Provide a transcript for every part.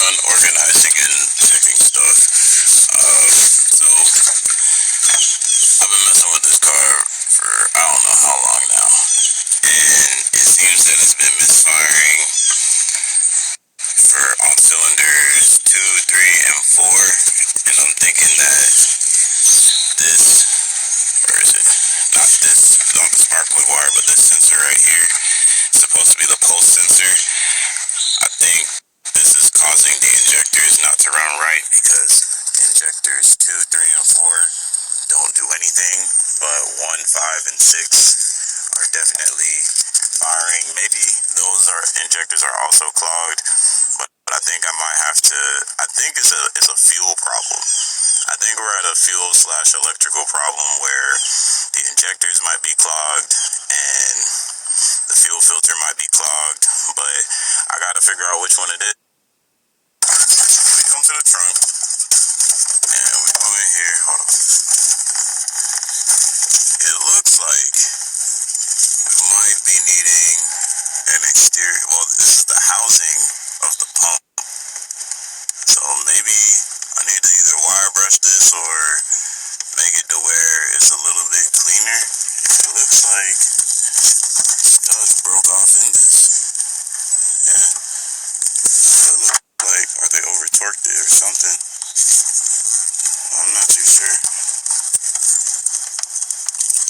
done organizing and checking stuff. So I've been messing with this car for I don't know how long now, and it seems that it's been misfiring for on cylinders 2, 3, and 4, and I'm thinking that this, where is it? Not this on the spark plug wire, but this sensor right here, is supposed to be the pulse sensor. I think this is causing the injectors not to run right because injectors 2, 3, and 4 don't do anything, but 1, 5, and 6 are definitely firing. Maybe those injectors are also clogged, but I think I might have to. I think it's a fuel problem. I think we're at a fuel/electrical problem where the injectors might be clogged and the fuel filter might be clogged, but I gotta figure out which one it is. We come to the trunk and we go in here. Hold on. It looks like we might be needing an exterior. Well, this is the housing of the pump, so maybe I need to either wire brush this or make it to where it's a little bit cleaner. It looks like studs broke off in this. Yeah. So it looks like, are they over torqued it or something? I'm not too sure.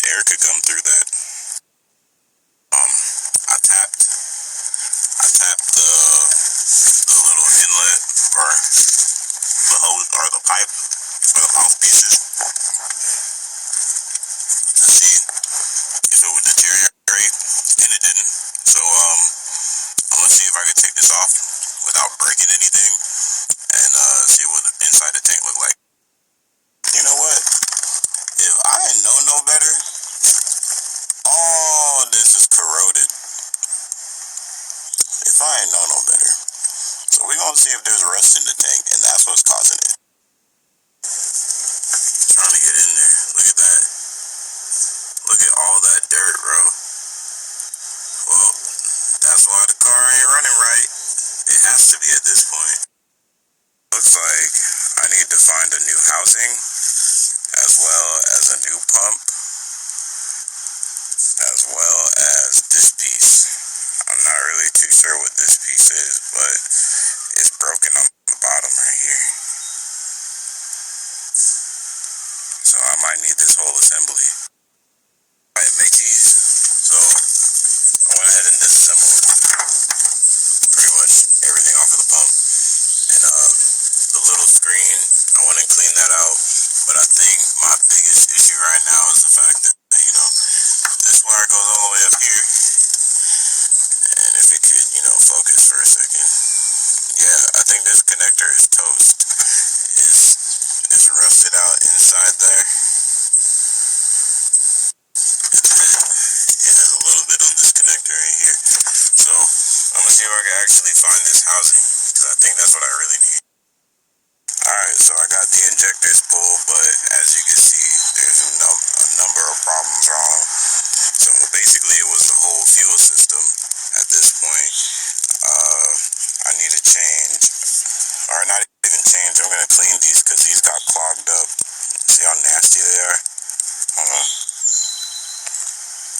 Air could come through that. I tapped the little inlet or the hose or the pipe for the mouthpieces to see if it would deteriorate, and it didn't. So I'm gonna see if I can take this off without breaking anything and see what the inside of the tank look like. You know what? If I didn't know no better, all this is corroded. If I ain't know no better. So we're gonna see if there's rust in the tank and that's what's causing it. Trying to get in there. Look at that. Look at all that dirt, bro. Well, that's why the car ain't running right. It has to be at this point. Looks like I need to find a new housing as well as a new pump as well as this piece. I'm not really too sure what this piece is, but it's broken on the bottom right here. So I might need this whole assembly. Alright, mateys. So I went ahead and disassembled pretty much everything off of the pump. And the little screen, I went and cleaned that out. But I think my biggest issue right now is the fact that, this wire goes all the way up here. And if it could, focus for a second. Yeah, I think this connector is toast. It's rusted out inside there. It has a little bit on this connector in here. So I'm gonna see if I can actually find this housing, because I think that's what I really need. Alright, so I got the injectors pulled, but as you can see, there's a number of problems wrong. So basically it was the whole fuel system at this point. I need to change, or not even change, I'm going to clean these because these got clogged up. See how nasty they are? Hold on.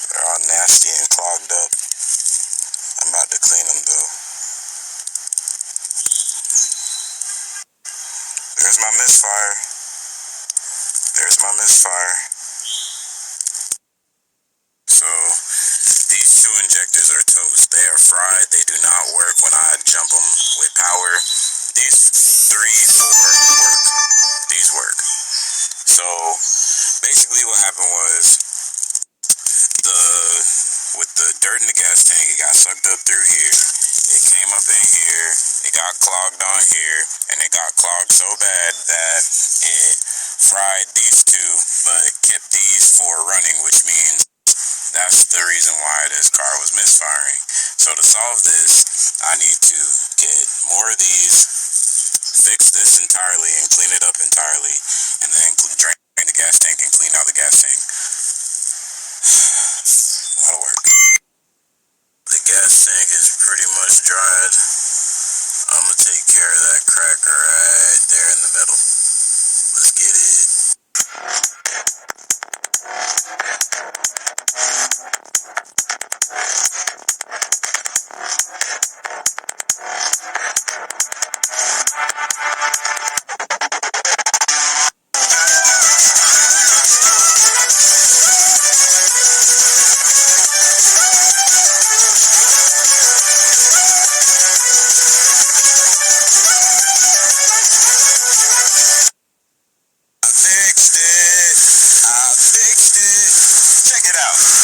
They're all nasty and clogged up. I'm about to clean them though. There's my misfire. There's my misfire. So these two injectors are toast. They are fried. They do not work when I jump them with power. These 3, 4 work. These work. So basically what happened was with the dirt in the gas tank, it got sucked up through here. It came up in here. It got clogged on here, and it got clogged so bad that it fried these two, but kept these 4 running, which means that's the reason why this car was misfiring. So to solve this, I need to get more of these, fix this entirely and clean it up entirely, and then drain the gas tank and clean out the gas tank. That'll work. The gas tank is pretty much dried. I'm gonna take care of that cracker right there in the middle. Let's get it. I fixed it. Check it out.